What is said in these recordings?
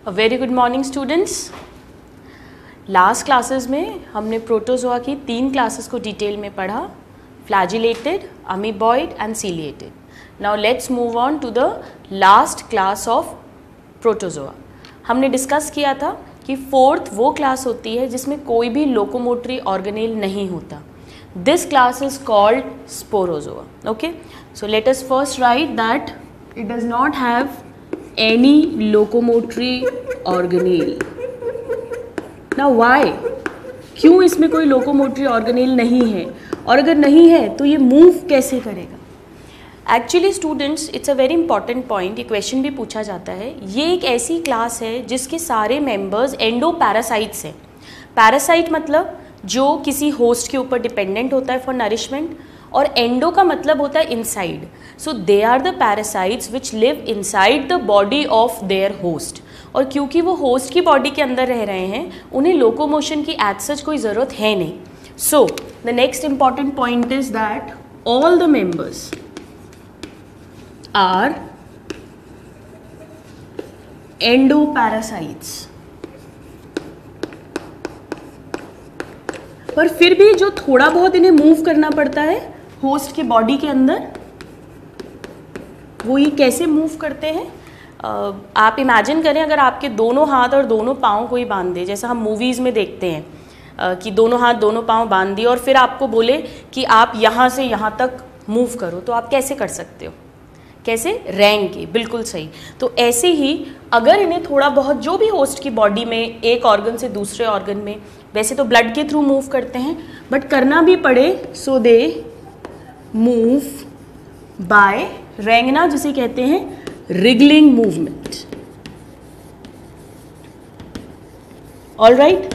A very good morning students. Last classes में हमने protozoa की 3 क्लासेस को डिटेल में पढ़ा, flagellated, amoeboid and ciliated. Now let's move on to the last class of protozoa. हमने discuss किया था कि फोर्थ वो क्लास होती है जिसमें कोई भी लोकोमोटरी ऑर्गेनेल नहीं होता. This class is called Sporozoa. Okay, so let us first right that it does not have any locomotory organelle. Now why, क्यों इसमें कोई लोकोमोटरी ऑर्गेनेल नहीं है, और अगर नहीं है तो ये मूव कैसे करेगा? Actually students, it's a very important point. ये क्वेश्चन भी पूछा जाता है. ये एक ऐसी क्लास है जिसके सारे मेंबर्स एंडो पैरासाइट्स हैं. पैरासाइट मतलब जो किसी होस्ट के ऊपर डिपेंडेंट होता है फॉर नरिशमेंट, और एंडो का मतलब होता है inside. So they are the parasites which live inside the body of their host. और क्योंकि वो होस्ट की बॉडी के अंदर रह रहे हैं, उन्हें लोकोमोशन की एज सच कोई ज़रूरत है नहीं. So the next important point is that all the members are endoparasites. पर फिर भी जो थोड़ा बहुत इन्हें मूव करना पड़ता है होस्ट की बॉडी के अंदर, वो ये कैसे मूव करते हैं? आप इमेजिन करें, अगर आपके दोनों हाथ और दोनों पाँव कोई बांध दे, जैसा हम मूवीज़ में देखते हैं कि दोनों हाथ दोनों पाँव बांध दिए और फिर आपको बोले कि आप यहाँ से यहाँ तक मूव करो, तो आप कैसे कर सकते हो? कैसे? रैंक के. बिल्कुल सही. तो ऐसे ही अगर इन्हें थोड़ा बहुत, जो भी होस्ट की बॉडी में एक ऑर्गन से दूसरे ऑर्गन में, वैसे तो ब्लड के थ्रू मूव करते हैं, बट करना भी पड़े, सो दे मूव बाय रेंगना, जिसे कहते हैं wriggling movement. All right.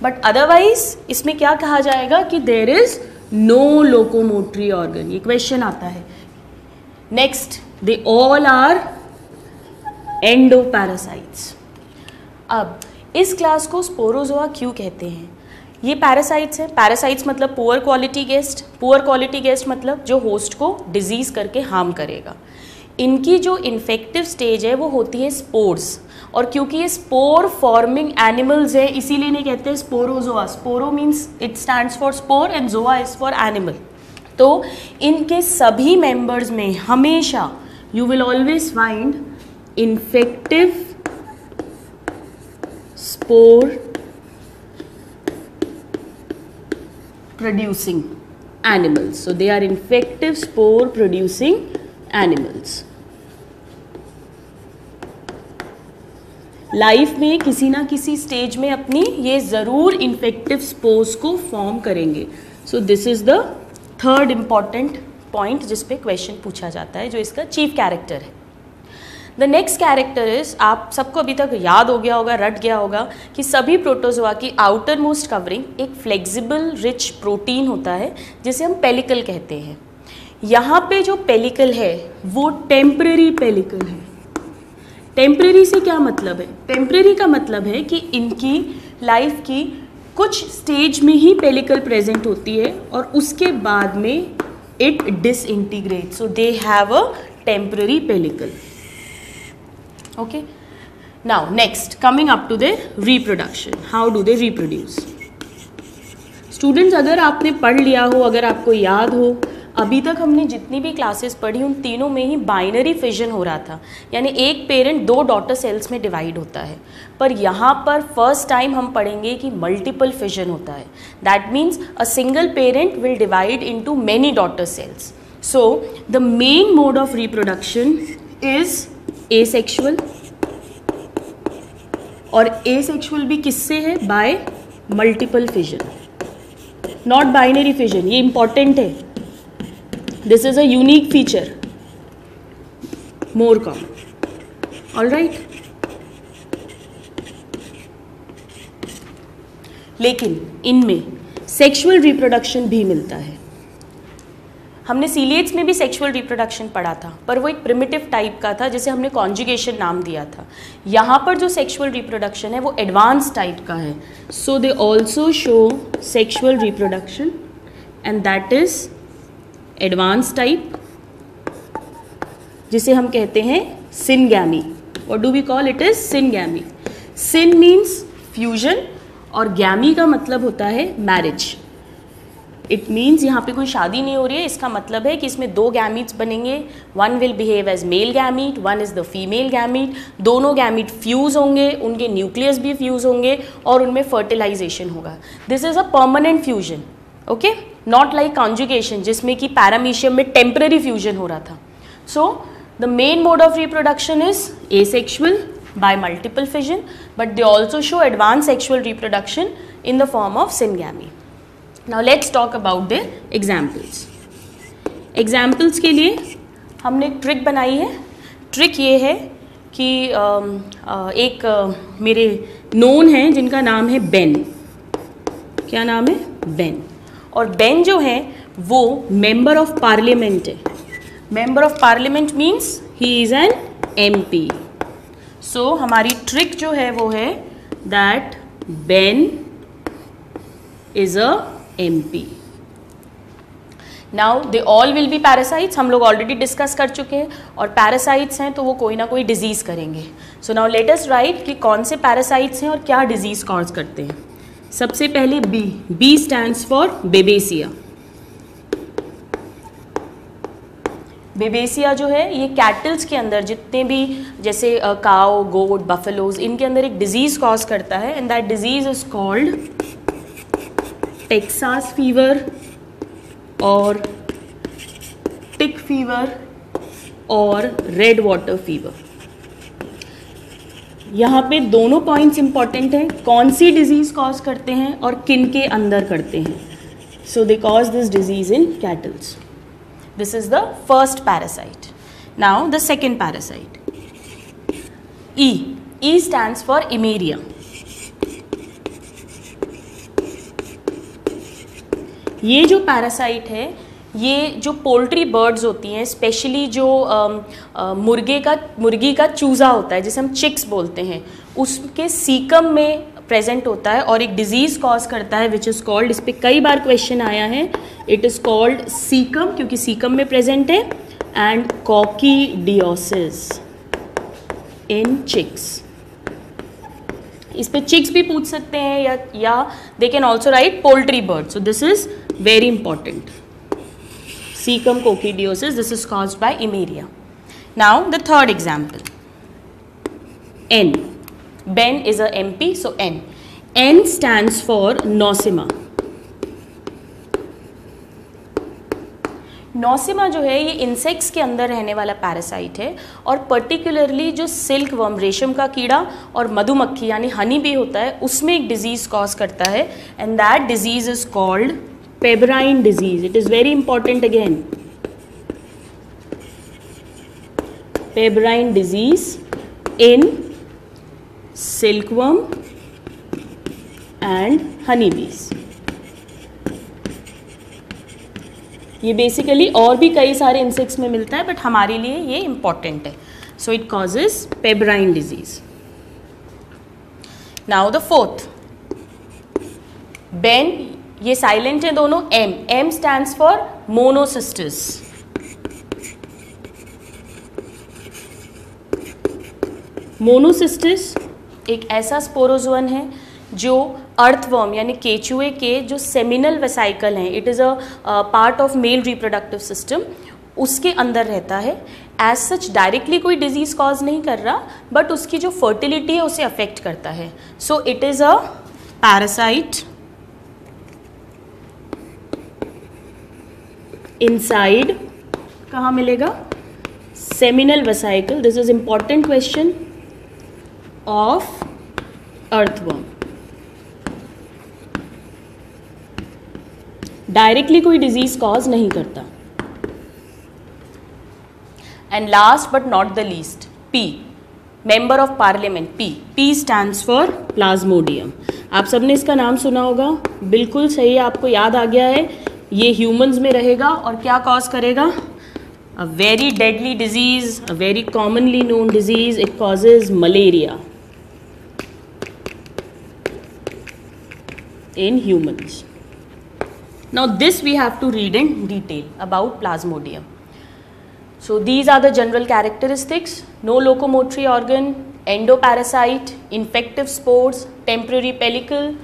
But otherwise इसमें क्या कहा जाएगा कि there is no locomotory organ. ये क्वेश्चन आता है. Next, they all are endoparasites. अब इस क्लास को स्पोरोजोआ क्यों कहते हैं? ये पैरासाइट्स हैं. पैरासाइट्स मतलब poor quality guest. Poor quality guest मतलब जो होस्ट को डिजीज करके हार्म करेगा. इनकी जो इन्फेक्टिव स्टेज है वो होती है स्पोर्स, और क्योंकि ये स्पोर फॉर्मिंग एनिमल्स है, इसीलिए इन्हें कहते हैं sporozoa. Sporo means it stands for spore and zoa is for animal. तो इनके सभी मेंबर्स में हमेशा you will always find infective spore producing animals. So they are infective spore producing animals. Life में किसी ना किसी स्टेज में अपनी ये ज़रूर इन्फेक्टिव स्पोर्स को फॉर्म करेंगे. सो this is the third important point जिस पे क्वेश्चन पूछा जाता है, जो इसका चीफ कैरेक्टर है. द नेक्स्ट कैरेक्टर इज, आप सबको अभी तक याद हो गया होगा, रट गया होगा कि सभी प्रोटोजोआ की आउटर मोस्ट कवरिंग एक फ्लेक्सिबल रिच प्रोटीन होता है जिसे हम पेलिकल कहते हैं. यहाँ पे जो पेलिकल है वो टेम्परेरी पेलिकल है. टेम्परेरी से क्या मतलब है? टेम्परेरी का मतलब है कि इनकी लाइफ की कुछ स्टेज में ही पेलिकल प्रेजेंट होती है और उसके बाद में it disintegrate. So they have a temporary pellicle. Okay, now next, coming up to their reproduction. How do they reproduce? Students, अगर आपने पढ़ लिया हो, अगर आपको याद हो, अभी तक हमने जितनी भी क्लासेस पढ़ी उन तीनों में ही बाइनरी फिजन हो रहा था, यानी एक पेरेंट 2 डॉटर सेल्स में डिवाइड होता है. पर यहाँ पर फर्स्ट टाइम हम पढ़ेंगे कि मल्टीपल फिजन होता है. That means a single parent will divide into many daughter cells. So the main mode of reproduction is asexual, और एसेक्सुअल भी किससे है? Bye multiple fission, not binary fission. ये इंपॉर्टेंट है. This is a unique feature, more common. All right. लेकिन इनमें sexual reproduction भी मिलता है. हमने सीलिएट्स में भी सेक्सुअल रिप्रोडक्शन पढ़ा था, पर वो एक प्रिमिटिव टाइप का था जिसे हमने कॉन्जुगेशन नाम दिया था. यहाँ पर जो सेक्सुअल रिप्रोडक्शन है वो एडवांस टाइप का है. So they also show sexual reproduction and that is advance type, जिसे हम कहते हैं syngamy. What do we call it? Is syngamy. Syn means fusion और गैमी का मतलब होता है मैरिज। इट मीन्स यहाँ पे कोई शादी नहीं हो रही है, इसका मतलब है कि इसमें दो गैमीट्स बनेंगे, one will behave as male gamete, one is the female gamete, दोनों गैमीट फ्यूज होंगे, उनके न्यूक्लियस भी फ्यूज होंगे और उनमें फर्टिलाइजेशन होगा। This is a permanent fusion, okay, not like conjugation जिसमें कि पैरामीशियम में टेम्पररी फ्यूजन हो रहा था। So the main mode of reproduction is asexual by multiple fission, but they also show advanced sexual reproduction in the form of syngamy. Now let's talk about their examples. Examples के लिए हमने एक trick बनाई है। Trick ये है कि एक मेरे नोन हैं जिनका नाम है बेन। क्या नाम है? बेन। और बेन जो है वो मेंबर ऑफ पार्लियामेंट है। Member of parliament means he is an MP। सो हमारी ट्रिक जो है वो है that Ben is a MP। Now they all will be parasites, हम लोग ऑलरेडी डिस्कस कर चुके हैं, और पैरासाइट्स हैं तो वो कोई ना कोई डिजीज करेंगे। So now let us right कि कौन से पैरासाइट्स हैं और क्या डिजीज कॉज करते हैं। सबसे पहले B stands for Babesia. Babesia जो है ये कैटल्स के अंदर जितने भी जैसे काओ, गोट, बफेलोज, इनके अंदर एक डिजीज कॉज करता है, and that disease is called Texas fever और टिक फीवर और रेड वाटर फीवर। यहाँ पे दोनों पॉइंट्स इंपॉर्टेंट हैं, कौन सी डिजीज कॉज करते हैं और किन के अंदर करते हैं। So they cause this disease in cattles. This is the first parasite. Now the second parasite. E. E stands for Emeria. ये जो पैरासाइट है, ये जो पोल्ट्री बर्ड्स होती हैं, स्पेशली जो मुर्गी का चूज़ा होता है जिसे हम चिक्स बोलते हैं, उसके सीकम में प्रेजेंट होता है और एक डिजीज़ कॉज करता है विच इज़ कॉल्ड, इस पर कई बार क्वेश्चन आया है, इट इज़ कॉल्ड सीकम, क्योंकि सीकम में प्रेजेंट है, एंड कॉकीडियोसिस इन चिक्स। इस पे चिक्स भी पूछ सकते हैं या they can also write poultry bird. So this is very important. Caecum coccidiosis, this is caused by Eimeria. Now the third example, N. Ben is a MP, so N. N stands for Nosema. नॉसिमा जो है ये insects के अंदर रहने वाला parasite है, और particularly जो सिल्क वर्म, रेशम का कीड़ा, और मधुमक्खी यानी हनी बी होता है, उसमें एक डिजीज कॉज करता है, and that disease is called pebrine disease. It is very important again, pebrine disease in silkworm and honey बीज। ये बेसिकली और भी कई सारे इंसेक्ट्स में मिलता है, बट हमारे लिए ये इंपॉर्टेंट है। So it causes pebrine disease. Now the fourth, Ben, ये साइलेंट है दोनों, M. M stands for Monocystis. Monocystis एक ऐसा स्पोरोजोअन है जो अर्थवर्म यानी केचुए के जो सेमिनल वेसाइकल हैं, it is a part of male reproductive system, उसके अंदर रहता है। एज सच डायरेक्टली कोई डिजीज़ कॉज नहीं कर रहा, बट उसकी जो फर्टिलिटी है उसे अफेक्ट करता है। सो it is a parasite inside, कहाँ मिलेगा? Seminal vesicle. This is important question of earthworm. Directly कोई डिजीज कॉज नहीं करता। And last but not the least, P, member of parliament, P. P stands for Plasmodium. आप सबने इसका नाम सुना होगा, बिल्कुल सही, आपको याद आ गया है। ये ह्यूमंस में रहेगा और क्या कॉज करेगा? A very deadly disease, a very commonly known disease, it causes malaria in humans. Now this we have to read in detail about Plasmodium. So these are the general characteristics: no locomotory organ, endoparasite, infective spores, temporary pellicle,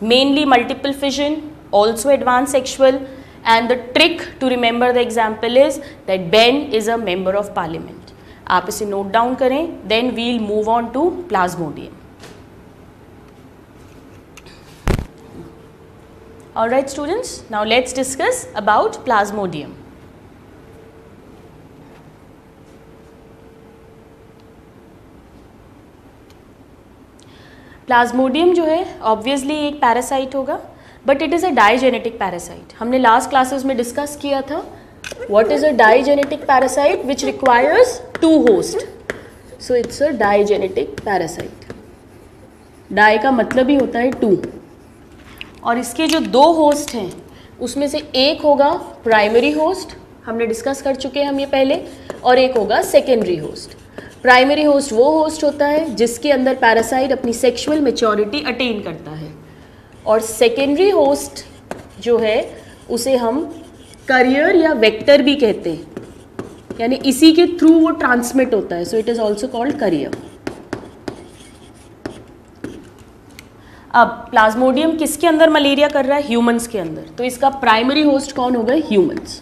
mainly multiple fission, also advanced sexual, and the trick to remember the example is that Ben is a member of parliament. आप इसे note down करें, then we'll move on to plasmodium. Alright students, now let's discuss about plasmodium. Plasmodium जो है obviously एक parasite होगा, but it is a digenetic parasite. हमने last classes में discuss किया था what is a digenetic parasite which requires 2 host. So it's a digenetic parasite. Di का मतलब ही होता है 2, और इसके जो 2 होस्ट हैं उसमें से एक होगा प्राइमरी होस्ट, हमने डिस्कस कर चुके हैं हम ये पहले, और एक होगा सेकेंडरी होस्ट. प्राइमरी होस्ट वो होस्ट होता है जिसके अंदर पैरासाइट अपनी सेक्सुअल मैच्योरिटी अटेन करता है, और सेकेंडरी होस्ट जो है उसे हम करियर या वेक्टर भी कहते हैं, यानी इसी के थ्रू वो ट्रांसमिट होता है. So it is also called career. अब प्लाज्मोडियम किसके अंदर मलेरिया कर रहा है? ह्यूमंस के अंदर. तो इसका प्राइमरी होस्ट कौन होगा? ह्यूमंस.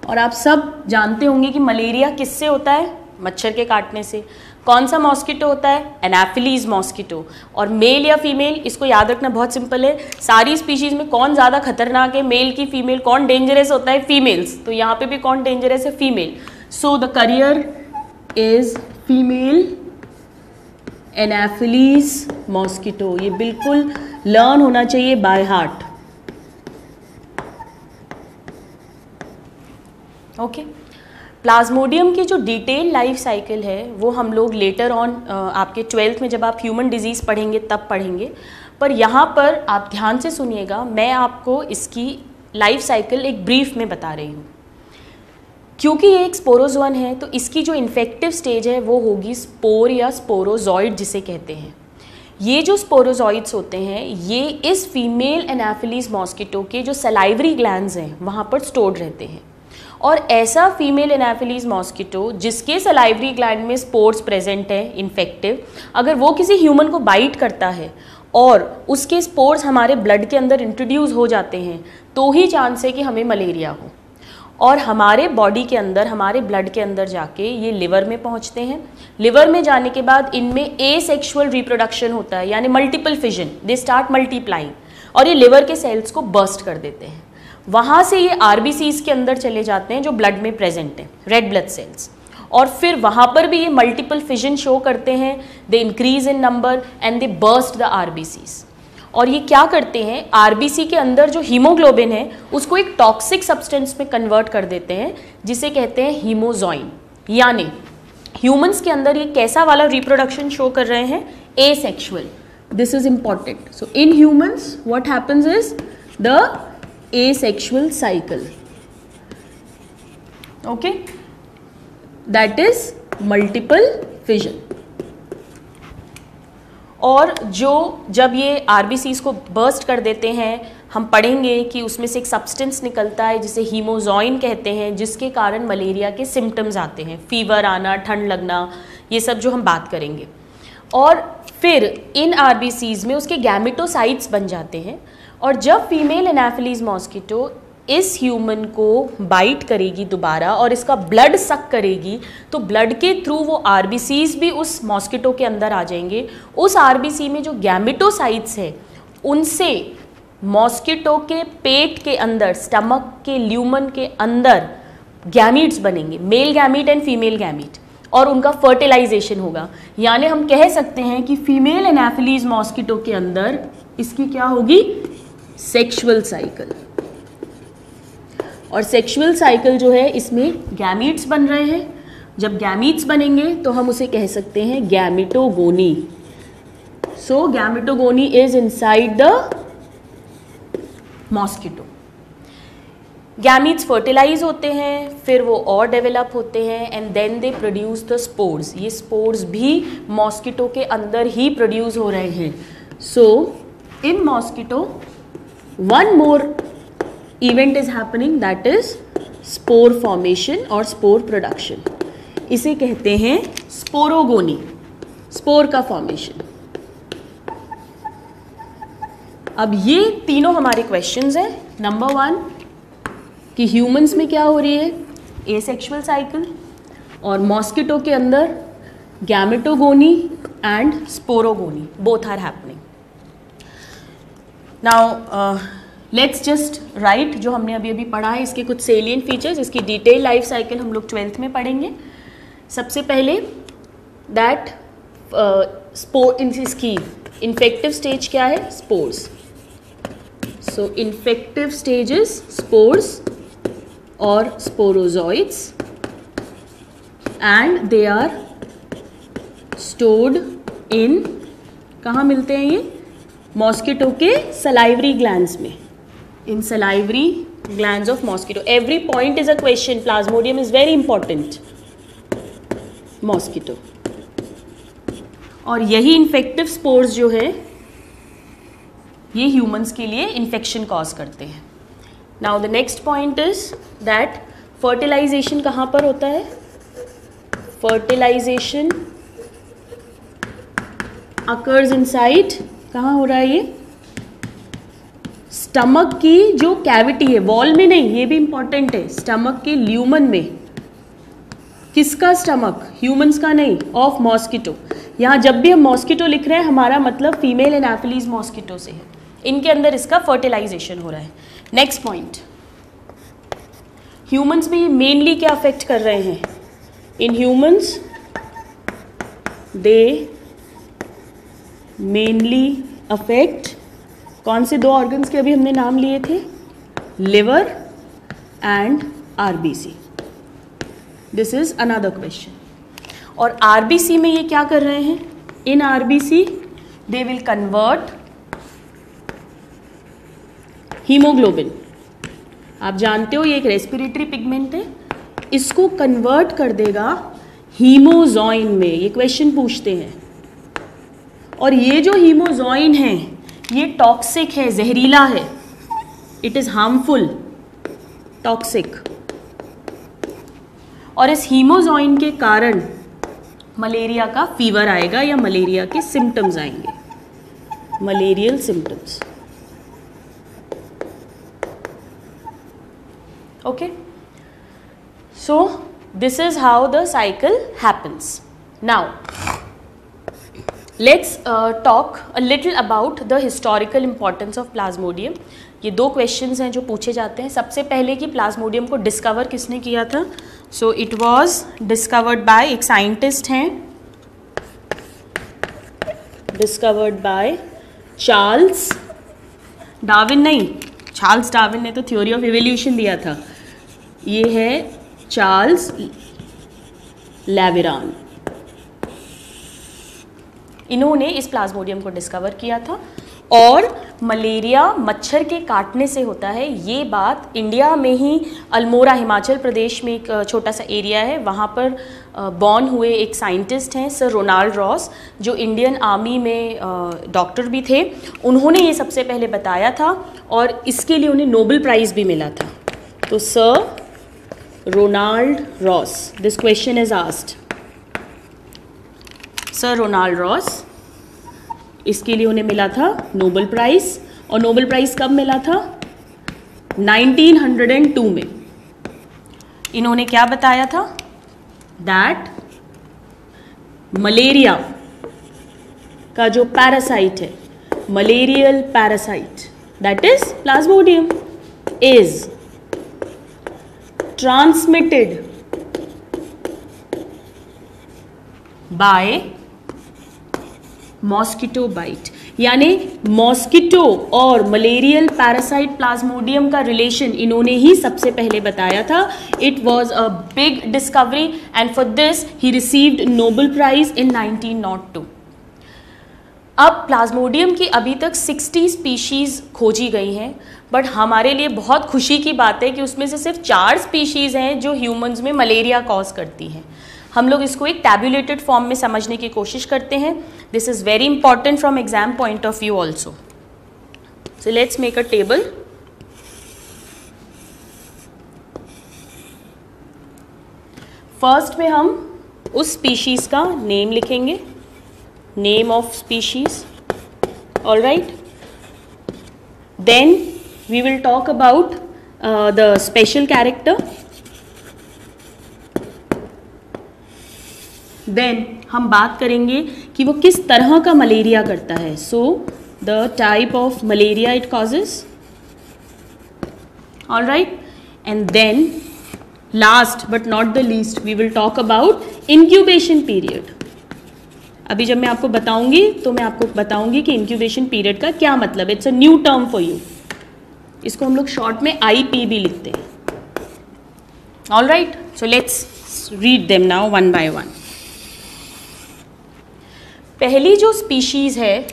और आप सब जानते होंगे कि मलेरिया किससे होता है? मच्छर के काटने से. कौन सा मॉस्किटो होता है? Anopheles mosquito. और मेल या फीमेल, इसको याद रखना बहुत सिंपल है. सारी स्पीशीज में कौन ज़्यादा खतरनाक है, मेल की फीमेल? कौन डेंजरस होता है? फीमेल्स. तो यहाँ पे भी कौन डेंजरस है? Female. So the career is female Anopheles mosquito. ये बिल्कुल लर्न होना चाहिए बाय हार्ट. ओके. प्लाज्मोडियम की जो डिटेल लाइफ साइकिल है वो हम लोग लेटर ऑन आपके 12th में जब आप ह्यूमन डिजीज़ पढ़ेंगे तब पढ़ेंगे, पर यहाँ पर आप ध्यान से सुनिएगा. मैं आपको इसकी लाइफ साइकिल एक ब्रीफ में बता रही हूँ. क्योंकि ये एक स्पोरोजोअन है तो इसकी जो इन्फेक्टिव स्टेज है वो होगी स्पोर या स्पोरोजॉइड जिसे कहते हैं. ये जो स्पोरोजॉइड्स होते हैं ये इस फीमेल एनाफिलीज मॉस्किटो के जो सलाइवरी ग्लैंड्स हैं वहाँ पर स्टोर्ड रहते हैं. और ऐसा फीमेल एनाफिलीज मॉस्किटो जिसके सलाइवरी ग्लैंड में स्पोर्स प्रेजेंट है इन्फेक्टिव, अगर वो किसी ह्यूमन को बाइट करता है और उसके स्पोर्स हमारे ब्लड के अंदर इंट्रोड्यूस हो जाते हैं तो ही चांस है कि हमें मलेरिया हो. और हमारे बॉडी के अंदर, हमारे ब्लड के अंदर जाके ये लिवर में पहुंचते हैं. लिवर में जाने के बाद इनमें एसेक्सुअल रिप्रोडक्शन होता है, यानी multiple fission, they start multiplying, और ये लिवर के सेल्स को बर्स्ट कर देते हैं. वहाँ से ये आरबीसीज के अंदर चले जाते हैं जो ब्लड में प्रेजेंट हैं, रेड ब्लड सेल्स, और फिर वहाँ पर भी ये मल्टीपल फिजन शो करते हैं. They increase in number and they burst the RBCs. और ये क्या करते हैं? आरबीसी के अंदर जो हीमोग्लोबिन है उसको एक टॉक्सिक सब्सटेंस में कन्वर्ट कर देते हैं जिसे कहते हैं हीमोजॉइन. यानी ह्यूमंस के अंदर ये कैसा वाला रिप्रोडक्शन शो कर रहे हैं? Asexual. This is important. So in humans what happens is the asexual cycle. Okay, that is multiple fission. और जो जब ये आरबीसीज को बर्स्ट कर देते हैं, हम पढ़ेंगे कि उसमें से एक सब्सटेंस निकलता है जिसे हीमोजॉइन कहते हैं, जिसके कारण मलेरिया के सिम्टम्स आते हैं, फीवर आना, ठंड लगना, ये सब जो हम बात करेंगे. और फिर इन आरबीसीज में उसके गैमेटोसाइट्स बन जाते हैं. और जब फीमेल एनाफिलीज मॉस्किटो इस ह्यूमन को बाइट करेगी दोबारा और इसका ब्लड सक करेगी तो ब्लड के थ्रू वो आरबीसीज भी उस मॉस्किटो के अंदर आ जाएंगे. उस आरबीसी में जो गैमेटोसाइट्स है उनसे मॉस्किटो के पेट के अंदर, स्टमक के ल्यूमन के अंदर गैमीट्स बनेंगे, male gamete and female gamete, और उनका फर्टिलाइजेशन होगा. यानी हम कह सकते हैं कि फीमेल एनाफिलीज मॉस्किटो के अंदर इसकी क्या होगी? Sexual cycle. और सेक्सुअल साइकिल जो है इसमें गैमीट्स बन रहे हैं. जब गैमीट्स बनेंगे तो हम उसे कह सकते हैं gametogony. So gametogony is inside the mosquito. Gametes fertilize होते हैं, फिर वो और डेवलप होते हैं and then they produce the spores. ये स्पोर्स भी मॉस्किटो के अंदर ही प्रोड्यूस हो रहे हैं. So in mosquito one more event is happening, that is spore formation और spore production. इसे कहते हैं स्पोरोगोनी. स्पोर का फॉर्मेशन। अब ये तीनों हमारे क्वेश्चंस हैं। नंबर 1 कि ह्यूमंस में क्या हो रही है, एसेक्सुअल साइकिल, और मॉस्किटो के अंदर gametogony and sporogony, both are happening. Now let's just write जो हमने अभी अभी पढ़ा है, इसके कुछ सेलिएंट फीचर्स, इसकी डिटेल लाइफ साइकिल हम लोग 12th में पढ़ेंगे। सबसे पहले दैट स्पोर इसकी इन्फेक्टिव स्टेज क्या है, spores. So infective stages spores और sporozoites, and they are stored in, कहाँ मिलते हैं ये, मॉस्किटो के सलाइवरी ग्लैंड्स में, in salivary glands of mosquito. Every point is a question, Plasmodium is very important, mosquito. और यही इन्फेक्टिव स्पोर्स जो है ये ह्यूमंस के लिए इन्फेक्शन कॉज करते हैं। Now the next point is that fertilization कहाँ पर होता है, फर्टिलाइजेशन अकर्स इनसाइड, कहाँ हो रहा है ये, स्टमक की जो कैविटी है, वॉल में नहीं, ये भी इंपॉर्टेंट है, स्टमक के ल्यूमन में। किसका स्टमक, ह्यूमंस का नहीं, ऑफ मॉस्किटो। यहाँ जब भी हम मॉस्किटो लिख रहे हैं हमारा मतलब फीमेल एनाफिलीज मॉस्किटो से है, इनके अंदर इसका फर्टिलाइजेशन हो रहा है। नेक्स्ट पॉइंट, ह्यूमंस में ये मेनली क्या अफेक्ट कर रहे हैं, in humans they mainly affect, कौन से 2 ऑर्गन्स के अभी हमने नाम लिए थे, liver and RBC. This is another question. और आरबीसी में ये क्या कर रहे हैं, in RBC they will convert haemoglobin, आप जानते हो ये एक रेस्पिरेटरी पिगमेंट है, इसको कन्वर्ट कर देगा हीमोजॉइन में। ये क्वेश्चन पूछते हैं। और ये जो हीमोजॉइन है ये टॉक्सिक है, जहरीला है, इट इज हार्मफुल, टॉक्सिक। और इस हीमोजॉइन के कारण मलेरिया का फीवर आएगा या मलेरिया के सिम्टम्स आएंगे, malarial symptoms. Okay, so this is how the cycle happens. Now let's talk a little about the historical importance of Plasmodium. ये 2 क्वेश्चंस हैं जो पूछे जाते हैं। सबसे पहले कि प्लाज्मोडियम को डिस्कवर किसने किया था, so it was discovered by, एक साइंटिस्ट हैं, डिस्कवर्ड बाय चार्ल्स डार्विन, नहीं, चार्ल्स डार्विन ने तो थ्योरी ऑफ इवोल्यूशन दिया था, ये है चार्ल्स लेविरान। इन्होंने इस प्लाज्मोडियम को डिस्कवर किया था। और मलेरिया मच्छर के काटने से होता है, ये बात इंडिया में ही अल्मोड़ा हिमाचल प्रदेश में एक छोटा सा एरिया है, वहाँ पर बॉर्न हुए एक साइंटिस्ट हैं सर रोनाल्ड रॉस, जो इंडियन आर्मी में डॉक्टर भी थे। उन्होंने ये सबसे पहले बताया था और इसके लिए उन्हें नोबेल प्राइज़ भी मिला था। तो sir Ronald Ross, this question is asked, sir Ronald Ross, इसके लिए उन्हें मिला था नोबेल प्राइज़। और नोबेल प्राइज़ कब मिला था, 1902 में। इन्होंने क्या बताया था, दैट मलेरिया का जो पैरासाइट है, malarial parasite, that is Plasmodium, is transmitted by mosquito bite. यानी मॉस्किटो और मलेरियल पैरासाइट प्लाज्मोडियम का रिलेशन इन्होंने ही सबसे पहले बताया था। It was a big discovery and for this he received Nobel prize in 1902। अब प्लाज्मोडियम की अभी तक 60 स्पीशीज़ खोजी गई हैं, बट हमारे लिए बहुत खुशी की बात है कि उसमें से सिर्फ 4 स्पीशीज़ हैं जो ह्यूमंस में मलेरिया कॉज करती हैं। हम लोग इसको एक टैबुलेटेड फॉर्म में समझने की कोशिश करते हैं। This is very important from exam point of view also. So let's make a table. First में हम उस स्पीशीज़ का नेम लिखेंगे, name of species. All right. Then we will talk about the special character. Then हम बात करेंगे कि वो किस तरह का मलेरिया करता है. So the type of malaria it causes. All right. And then last but not the least we will talk about incubation period. अभी जब मैं आपको बताऊंगी तो मैं आपको बताऊंगी कि इंक्यूबेशन पीरियड का क्या मतलब है. It's a new term for you. इसको हम लोग शॉर्ट में IP भी लिखते हैं. All right. So let's read them now one by one. पहली जो स्पीशीज़ है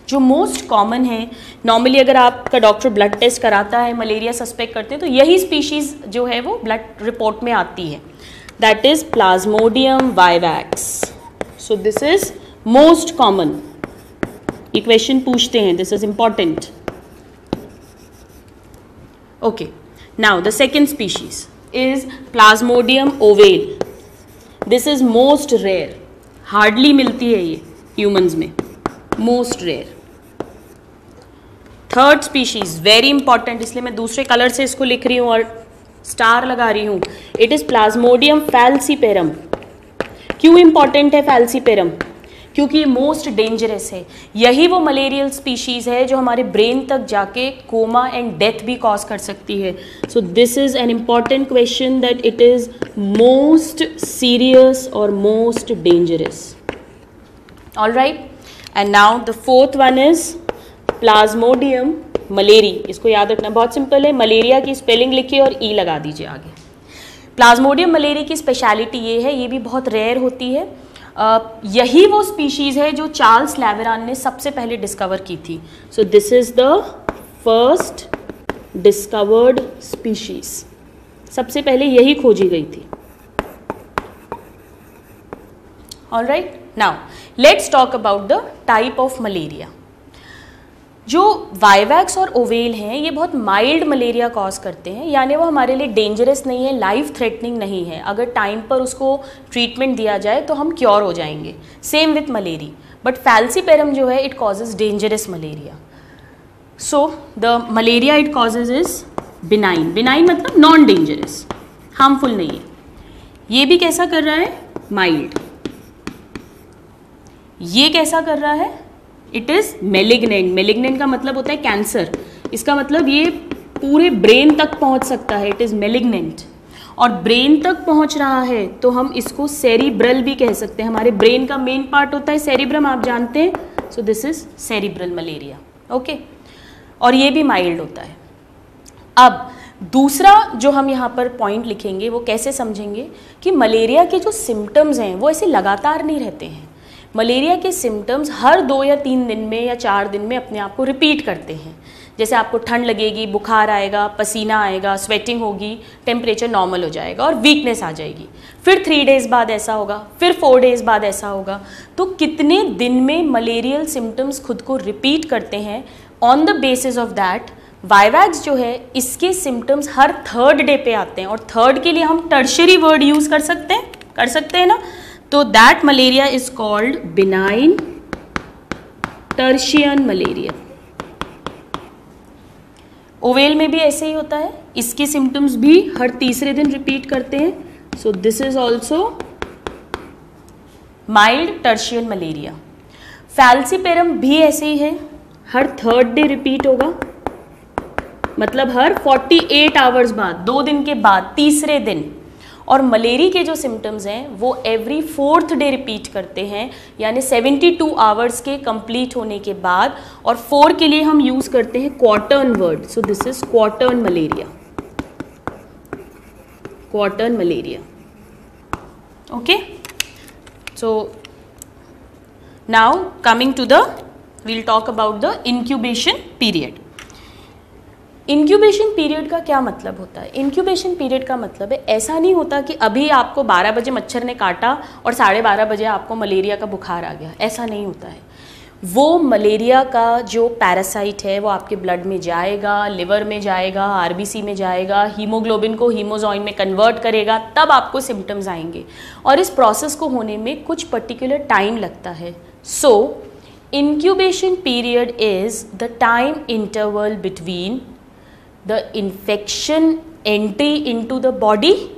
जो मोस्ट कॉमन है, नॉर्मली अगर आपका डॉक्टर ब्लड टेस्ट कराता है, मलेरिया सस्पेक्ट करते हैं तो यही स्पीशीज़ जो है वो ब्लड रिपोर्ट में आती है. That is Plasmodium vivax. So this is most common. ये क्वेश्चन पूछते हैं, this is important. Okay. Now the second species is Plasmodium ovale. This is most rare. Hardly मिलती है ये ह्यूमंस में. Most rare. Third species very important, इसलिए मैं दूसरे कलर से इसको लिख रही हूँ और स्टार लगा रही हूँ. It is Plasmodium falciparum. क्यों इंपॉर्टेंट है फैल्सीपेरम? क्योंकि ये मोस्ट डेंजरस है. यही वो मलेरियल स्पीशीज है जो हमारे ब्रेन तक जाके कोमा एंड डेथ भी कॉज कर सकती है. So this is an important question that it is most serious और most dangerous. All right. And now the fourth one is plasmodium malariae. इसको याद रखना, बहुत सिंपल है. मलेरिया की स्पेलिंग लिखिए और ई लगा दीजिए आगे. प्लाज्मोडियम मलेरी की स्पेशलिटी ये है, ये भी बहुत रेयर होती है. यही वो स्पीशीज़ है जो चार्ल्स लेवेरान ने सबसे पहले डिस्कवर की थी. सो this is the first discovered species. सबसे पहले यही खोजी गई थी. All right. Now let's talk about the type of malaria. जो वाइवैक्स और ओवेल हैं ये बहुत माइल्ड मलेरिया कॉज करते हैं, यानी वो हमारे लिए डेंजरस नहीं है, लाइफ थ्रेटनिंग नहीं है. अगर टाइम पर उसको ट्रीटमेंट दिया जाए तो हम क्योर हो जाएंगे. Same with malariae. But falciparum जो है it causes dangerous malaria. So the malaria it causes is benign. Benign मतलब नॉन डेंजरस, हार्मफुल नहीं है. ये भी कैसा कर रहा है? माइल्ड. ये कैसा कर रहा है? It is malignant. मेलिग्नेंट का मतलब होता है कैंसर. इसका मतलब ये पूरे ब्रेन तक पहुंच सकता है. It is malignant. और ब्रेन तक पहुंच रहा है तो हम इसको सेरिब्रल भी कह सकते हैं. हमारे ब्रेन का मेन पार्ट होता है सेरिब्रम, आप जानते हैं. सो this is cerebral malaria. Okay. और ये भी माइल्ड होता है. अब दूसरा जो हम यहाँ पर पॉइंट लिखेंगे वो कैसे समझेंगे कि मलेरिया के जो सिम्टम्स हैं वो ऐसे लगातार नहीं रहते हैं. मलेरिया के सिम्टम्स हर 2 या 3 दिन में या 4 दिन में अपने आप को रिपीट करते हैं. जैसे आपको ठंड लगेगी, बुखार आएगा, पसीना आएगा, स्वेटिंग होगी, टेम्परेचर नॉर्मल हो जाएगा और वीकनेस आ जाएगी. फिर 3 डेज़ बाद ऐसा होगा, फिर 4 डेज़ बाद ऐसा होगा. तो कितने दिन में मलेरियल सिम्टम्स खुद को रिपीट करते हैं, on the basis of that vivax जो है इसके सिम्टम्स हर 3rd डे पे आते हैं. और 3rd के लिए हम टर्शरी वर्ड यूज़ कर सकते हैं ना. तो that malaria is called benign tertian malaria. Oval में भी ऐसे ही होता है. इसके सिम्टम्स भी हर 3रे दिन रिपीट करते हैं. सो this is also mild tertian malaria. Falciparum भी ऐसे ही है, हर 3rd डे रिपीट होगा. मतलब हर 48 आवर्स बाद, 2 दिन के बाद 3रे दिन. और मलेरी के जो सिम्टम्स हैं वो एवरी 4th डे रिपीट करते हैं, यानी 72 आवर्स के कंप्लीट होने के बाद. और 4 के लिए हम यूज़ करते हैं quartan word. So this is quartan malaria. Quartan malaria. Okay. So now coming to the we'll talk about the incubation period. Incubation period का क्या मतलब होता है? इंक्यूबेशन पीरियड का मतलब है ऐसा नहीं होता कि अभी आपको 12 बजे मच्छर ने काटा और 12:30 बजे आपको मलेरिया का बुखार आ गया. ऐसा नहीं होता है. वो मलेरिया का जो पैरासाइट है वो आपके ब्लड में जाएगा, लिवर में जाएगा, आरबीसी में जाएगा, हीमोग्लोबिन को हीमोजॉइन में कन्वर्ट करेगा, तब आपको सिम्टम्स आएंगे. और इस प्रोसेस को होने में कुछ पर्टिकुलर टाइम लगता है. So incubation period is the time interval between the infection entry into the body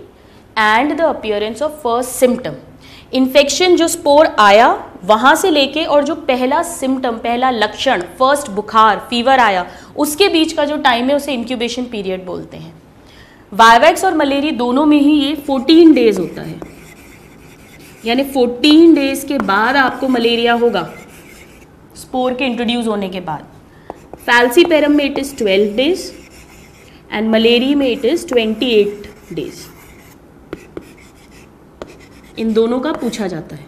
and the appearance of first symptom. Infection जो स्पोर आया वहाँ से लेके और जो पहला सिम्टम, पहला लक्षण, फर्स्ट बुखार, फीवर आया, उसके बीच का जो टाइम है उसे इंक्यूबेशन पीरियड बोलते हैं. वायवैक्स और मलेरिया दोनों में ही ये 14 डेज होता है, यानी 14 डेज के बाद आपको मलेरिया होगा स्पोर के इंट्रोड्यूस होने के बाद. फैल्सीपेरम में it is 12 days and malaria में इट इज़ 28 डेज. इन दोनों का पूछा जाता है.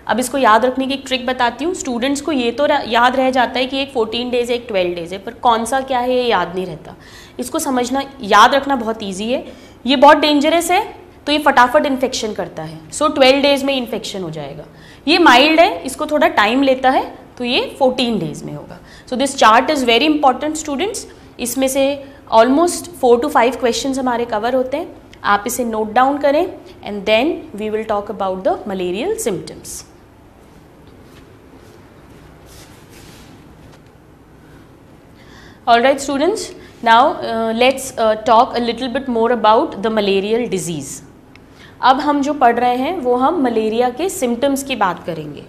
अब इसको याद रखने की एक ट्रिक बताती हूँ. स्टूडेंट्स को ये तो याद रह जाता है कि एक 14 डेज है, एक 12 डेज है, पर कौन सा क्या है ये याद नहीं रहता. इसको समझना, याद रखना बहुत ईजी है. ये बहुत डेंजरस है तो ये फटाफट इन्फेक्शन करता है. सो 12 डेज में इन्फेक्शन हो जाएगा. ये माइल्ड है, इसको थोड़ा टाइम लेता है, तो ये 14 डेज में होगा. So this chart is very important students. इसमें से ऑलमोस्ट 4 to 5 क्वेश्चंस हमारे कवर होते हैं. आप इसे नोट डाउन करें and then we will talk about the malarial symptoms. Alright students, now let's talk a little bit more about the malarial disease. अब हम जो पढ़ रहे हैं वो हम मलेरिया के सिम्टम्स की बात करेंगे.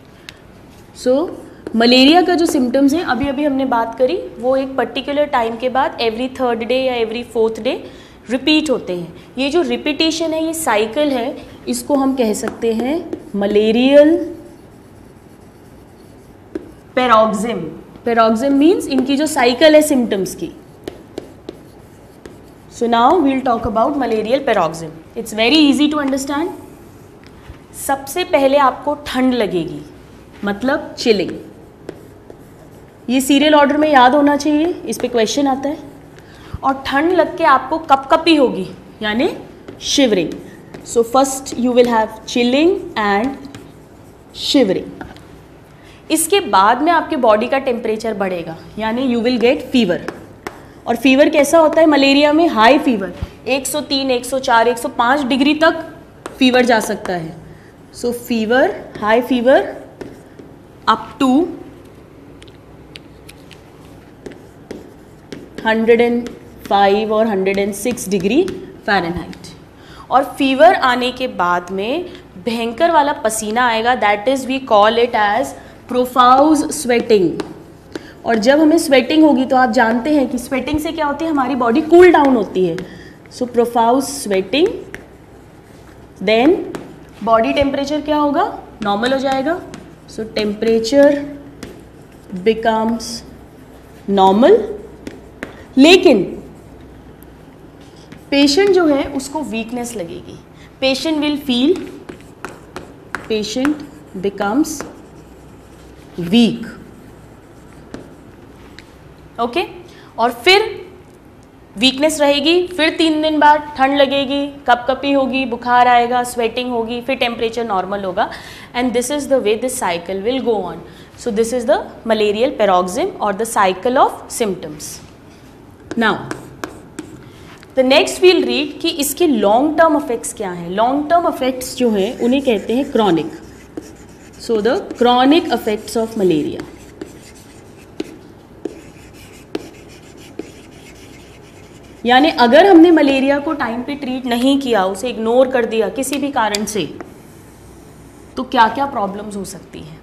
सो मलेरिया का जो सिम्टम्स हैं अभी अभी हमने बात करी, वो एक पर्टिकुलर टाइम के बाद एवरी 3rd डे या एवरी 4th डे रिपीट होते हैं. ये जो रिपीटेशन है, ये साइकिल है, इसको हम कह सकते हैं मलेरियल पैरोक्सिम. पैरोक्सिम मीन्स इनकी जो साइकिल है सिम्टम्स की. So now we'll talk about malarial paroxysm. It's very easy to understand. सबसे पहले आपको ठंड लगेगी, मतलब चिलिंग. ये सीरियल ऑर्डर में याद होना चाहिए, इस पे क्वेश्चन आता है. और ठंड लग के आपको कपकपी होगी, यानी shivering. So first you will have chilling and shivering. इसके बाद में आपके बॉडी का टेम्परेचर बढ़ेगा, यानी यू विल गेट फीवर. और फीवर कैसा होता है मलेरिया में? हाई फीवर, 103, 104, 105 डिग्री तक फीवर जा सकता है. So fever, high fever up to 105 और 106 डिग्री फ़ारेनहाइट. और फीवर आने के बाद में भयंकर वाला पसीना आएगा, that is we call it as profuse sweating. और जब हमें स्वेटिंग होगी तो आप जानते हैं कि स्वेटिंग से क्या होती है, हमारी बॉडी कूल डाउन होती है. सो प्रोफाउज स्वेटिंग, देन बॉडी टेम्परेचर क्या होगा? नॉर्मल हो जाएगा. सो टेम्परेचर बिकम्स नॉर्मल. लेकिन पेशेंट जो है उसको वीकनेस लगेगी. Patient will feel, patient becomes week. Okay. और फिर वीकनेस रहेगी, फिर 3 दिन बाद ठंड लगेगी, कपकपी होगी, बुखार आएगा, स्वेटिंग होगी, फिर टेम्परेचर नॉर्मल होगा. And this is the way this cycle will go on. So this is the malarial paroxysm और the cycle of symptoms. Now the next we'll read कि इसके लॉन्ग टर्म इफेक्ट्स क्या हैं. Long term effects जो हैं उन्हें कहते हैं chronic. So the chronic effects of malaria. यानी अगर हमने मलेरिया को टाइम पे ट्रीट नहीं किया, उसे इग्नोर कर दिया किसी भी कारण से, तो क्या क्या प्रॉब्लम्स हो सकती हैं.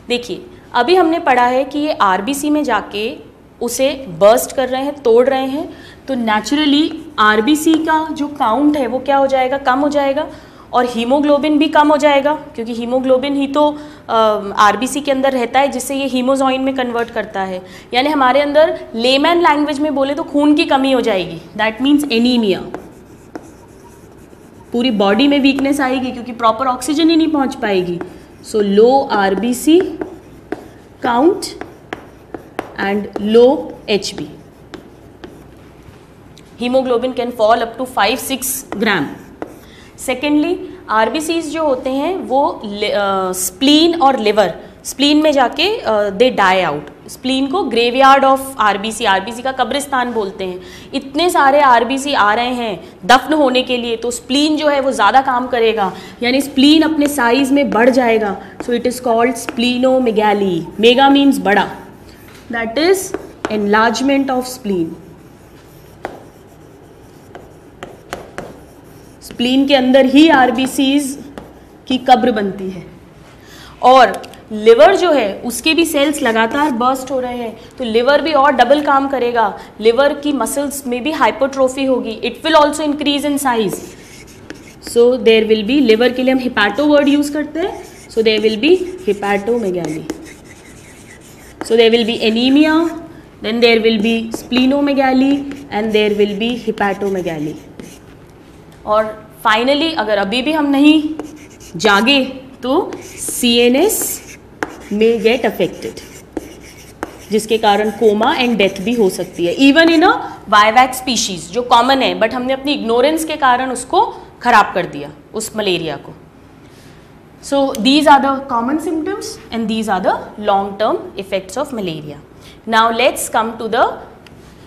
देखिए, अभी हमने पढ़ा है कि ये आरबीसी में जाके उसे बर्स्ट कर रहे हैं, तोड़ रहे हैं, तो नेचुरली आरबीसी का जो काउंट है वो क्या हो जाएगा? कम हो जाएगा. और हीमोग्लोबिन भी कम हो जाएगा, क्योंकि हीमोग्लोबिन ही तो आरबीसी के अंदर रहता है, जिससे ये हीमोजॉइन में कन्वर्ट करता है. यानी हमारे अंदर लेमैन लैंग्वेज में बोले तो खून की कमी हो जाएगी. That means anaemia. पूरी बॉडी में वीकनेस आएगी क्योंकि प्रॉपर ऑक्सीजन ही नहीं पहुंच पाएगी. So low RBC count and low Hb. Haemoglobin can fall up to 5-6 gram. Secondly, RBCs जो होते हैं वो स्प्लीन और लिवर स्प्लीन में जाके दे डाई आउट। स्प्लीन को ग्रेवयार्ड ऑफ आरबीसी, आरबीसी का कब्रिस्तान बोलते हैं। इतने सारे आरबीसी आ रहे हैं दफन होने के लिए, तो स्प्लीन जो है वो ज़्यादा काम करेगा, यानी स्प्लीन अपने साइज में बढ़ जाएगा। So it is called splenomegaly. Mega means बड़ा, that is enlargement of spleen. Spleen के अंदर ही आरबीसीज की कब्र बनती है। और लिवर जो है उसके भी सेल्स लगातार बर्स्ट हो रहे हैं, तो लिवर भी और डबल काम करेगा। लिवर की मसल्स में भी हाइपरट्रोफी होगी, it will also increase in size. So there will be, liver के लिए हम हिपैटो वर्ड यूज करते हैं, so there will be hepatomegaly. So there will be anaemia, then there will be splenomegaly and there will be hepatomegaly. और finally अगर अभी भी हम नहीं जागे तो CNS may get affected, जिसके कारण कोमा एंड डेथ भी हो सकती है, even in a vivax species जो कॉमन है, बट हमने अपनी इग्नोरेंस के कारण उसको खराब कर दिया, उस मलेरिया को। So these are the common symptoms and these are the long term effects of malaria. Now let's come to the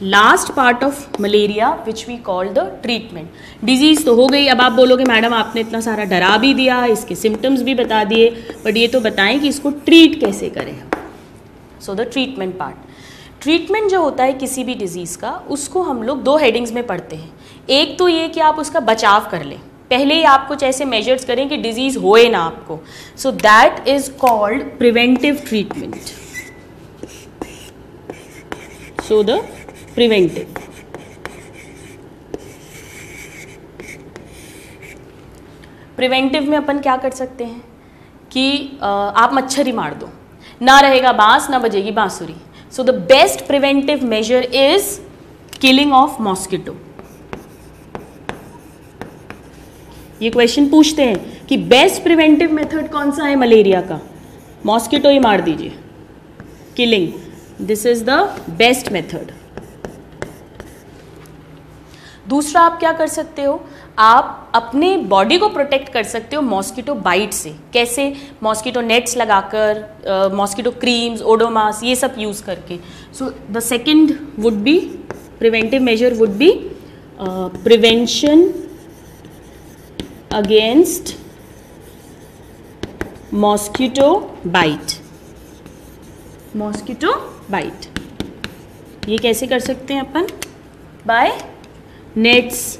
last part of malaria which we call the treatment. Disease तो हो गई, अब आप बोलोगे madam आपने इतना सारा डरा भी दिया, इसके सिम्टम्स भी बता दिए, बट ये तो बताएं कि इसको ट्रीट कैसे करें। So the treatment part, treatment जो होता है किसी भी डिजीज़ का, उसको हम लोग दो हेडिंग्स में पढ़ते हैं। एक तो ये कि आप उसका बचाव कर लें, पहले ही आप कुछ ऐसे मेजर्स करें कि डिजीज़ होए ना आपको, so that is called preventive treatment. So the preventive, preventive में अपन क्या कर सकते हैं कि आप मच्छर ही मार दो, ना रहेगा बांस ना बजेगी बांसुरी। So the best preventive measure is killing of mosquito. ये क्वेश्चन पूछते हैं कि बेस्ट प्रिवेंटिव मेथड कौन सा है मलेरिया का, मॉस्किटो ही मार दीजिए, killing, this is the best method. दूसरा आप क्या कर सकते हो, आप अपने बॉडी को प्रोटेक्ट कर सकते हो मॉस्किटो बाइट से। कैसे? मॉस्किटो नेट्स लगाकर, मॉस्किटो क्रीम्स, ओडोमास, ये सब यूज़ करके। So the second would be, preventive measure would be prevention against mosquito bite. Mosquito bite ये कैसे कर सकते हैं अपन? बाय नेट्स,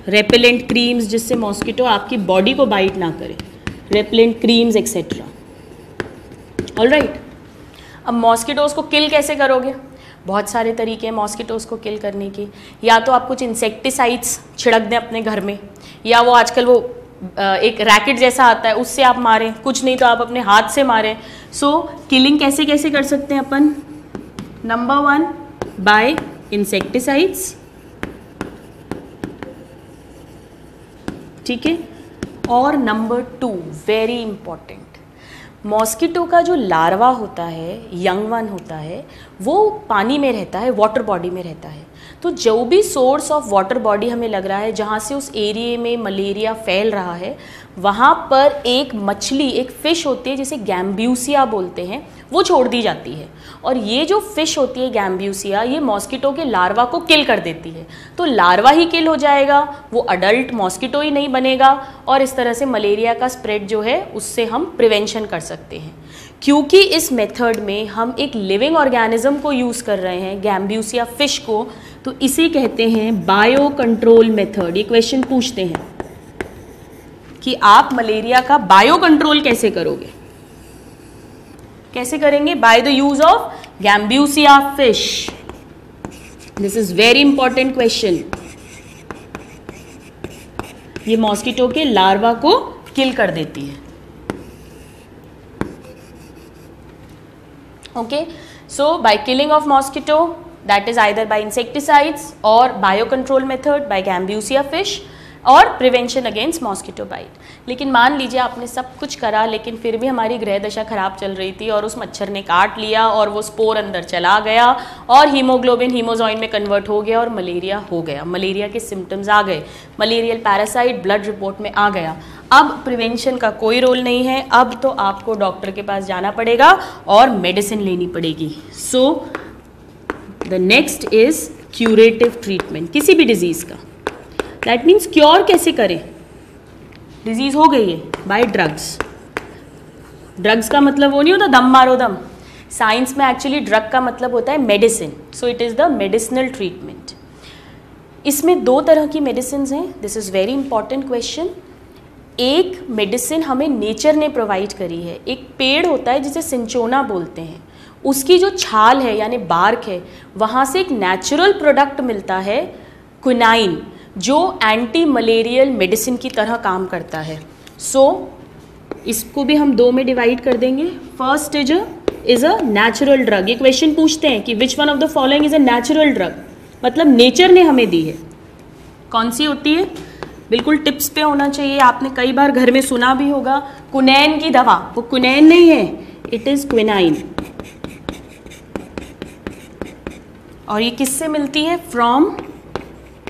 रेपेलेंट क्रीम्स, जिससे मॉस्किटो आपकी बॉडी को बाइट ना करे, रेपेलेंट क्रीम्स एक्सेट्रा। ऑलराइट, अब मॉस्किटोज को किल कैसे करोगे? बहुत सारे तरीके हैं मॉस्किटोज को किल करने के। या तो आप कुछ इंसेक्टिसाइड्स छिड़क दें अपने घर में, या वो आजकल वो एक रैकेट जैसा आता है उससे आप मारें, कुछ नहीं तो आप अपने हाथ से मारें। सो किलिंग कैसे कैसे कर सकते हैं अपन? नंबर 1 बाय इंसेक्टिसाइड्स, ठीक है। और नंबर 2 वेरी इंपॉर्टेंट, मॉस्किटो का जो लार्वा होता है, यंग वन होता है, वो पानी में रहता है, वाटर बॉडी में रहता है। तो जो भी सोर्स ऑफ वाटर बॉडी हमें लग रहा है जहाँ से उस एरिया में मलेरिया फैल रहा है, वहाँ पर एक मछली, एक फ़िश होती है जिसे गैम्ब्यूसिया बोलते हैं, वो छोड़ दी जाती है। और ये जो फ़िश होती है गैम्ब्यूसिया, ये मॉस्किटो के लार्वा को किल कर देती है। तो लार्वा ही किल हो जाएगा, वो अडल्ट मॉस्किटो ही नहीं बनेगा, और इस तरह से मलेरिया का स्प्रेड जो है उससे हम प्रिवेंशन कर सकते हैं। क्योंकि इस मेथड में हम एक लिविंग ऑर्गेनिज्म को यूज़ कर रहे हैं, गैम्ब्यूसिया फ़िश को, तो इसे कहते हैं बायो कंट्रोल मेथड। ये क्वेश्चन पूछते हैं कि आप मलेरिया का बायो कंट्रोल कैसे करोगे? कैसे करेंगे? By the use of Gambusia fish. This is very important question. ये मॉस्किटो के लार्वा को किल कर देती है। Okay, so by killing of mosquito, that is either by insecticides or biocontrol method by Gambusia fish, और prevention against mosquito bite. लेकिन मान लीजिए आपने सब कुछ करा लेकिन फिर भी हमारी ग्रह दशा खराब चल रही थी और उस मच्छर ने काट लिया और वो स्पोर अंदर चला गया और हीमोग्लोबिन हीमोजॉइन में कन्वर्ट हो गया और मलेरिया हो गया, मलेरिया के सिम्टम्स आ गए, मलेरियल पैरासाइट ब्लड रिपोर्ट में आ गया। अब प्रिवेंशन का कोई रोल नहीं है, अब तो आपको डॉक्टर के पास जाना पड़ेगा और मेडिसिन लेनी पड़ेगी। सो the next is curative treatment किसी भी डिजीज का। दैट मीन्स क्योर कैसे करें, डिजीज हो गई है बाय ड्रग्स। ड्रग्स का मतलब वो नहीं होता दम मारो दम, साइंस में एक्चुअली ड्रग का मतलब होता है medicine. So it is the medicinal treatment. इसमें दो तरह की मेडिसिन हैं, this is very important question. एक मेडिसिन हमें नेचर ने प्रोवाइड करी है, एक पेड़ होता है जिसे सिंचोना बोलते हैं, उसकी जो छाल है यानी बार्क है वहाँ से एक नेचुरल प्रोडक्ट मिलता है क्विनाइन, जो एंटी मलेरियल मेडिसिन की तरह काम करता है। सो इसको भी हम दो में डिवाइड कर देंगे। First is a natural drug. ये क्वेश्चन पूछते हैं कि which one of the following is a natural drug, मतलब नेचर ने हमें दी है। कौन सी होती है, बिल्कुल टिप्स पे होना चाहिए, आपने कई बार घर में सुना भी होगा क्विनैन की दवा, वो क्विनैन नहीं है, इट इज क्विनाइन। और ये किससे मिलती है, from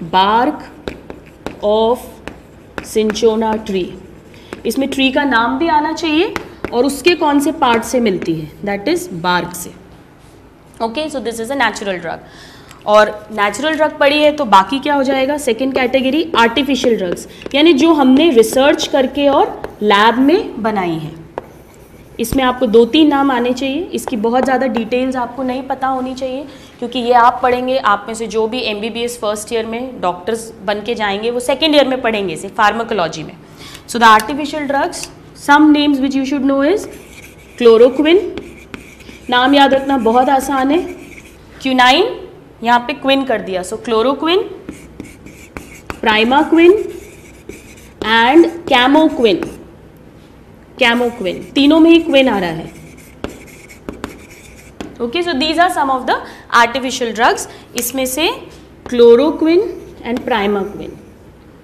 bark of cinchona tree. इसमें ट्री का नाम भी आना चाहिए और उसके कौन से पार्ट से मिलती है, दैट इज बार्क से। Okay, so this is a natural drug. और नेचुरल ड्रग पड़ी है तो बाकी क्या हो जाएगा, सेकेंड कैटेगरी आर्टिफिशियल ड्रग्स, यानी जो हमने रिसर्च करके और लैब में बनाई है। इसमें आपको 2-3 नाम आने चाहिए, इसकी बहुत ज़्यादा डिटेल्स आपको नहीं पता होनी चाहिए क्योंकि ये आप पढ़ेंगे, आप में से जो भी MBBS फर्स्ट ईयर में डॉक्टर्स बन के जाएंगे वो सेकेंड ईयर में पढ़ेंगे इसे फार्माकोलॉजी में। So the artificial drugs, some names which you should know is chloroquine, नाम याद रखना बहुत आसान है, क्यूनाइन, यहाँ पे क्विन कर दिया, so chloroquine, primaquine and camoquine. Camoquine, तीनों में ही क्विन आ रहा है। Okay, so these are some of the artificial drugs. इसमें से chloroquine and primaquine,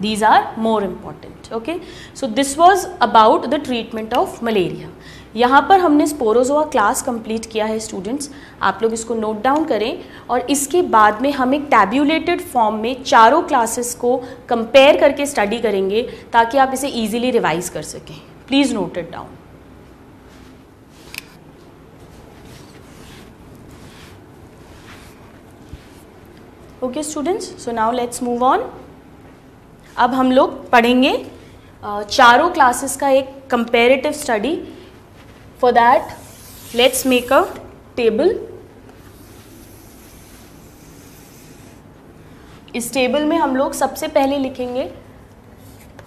these are more important. Okay, so this was about the treatment of malaria. यहाँ पर हमने स्पोरोजोआ क्लास कंप्लीट किया है स्टूडेंट्स, आप लोग इसको नोट डाउन करें और इसके बाद में हम एक टैब्यूलेटेड फॉर्म में चारों क्लासेस को कंपेयर करके स्टडी करेंगे ताकि आप इसे ईजिली रिवाइज कर सकें। Please note it down. Okay students, so now let's move on. अब हम लोग पढ़ेंगे चारों क्लासेस का एक comparative study. For that, let's make a table. इस टेबल में हम लोग सबसे पहले लिखेंगे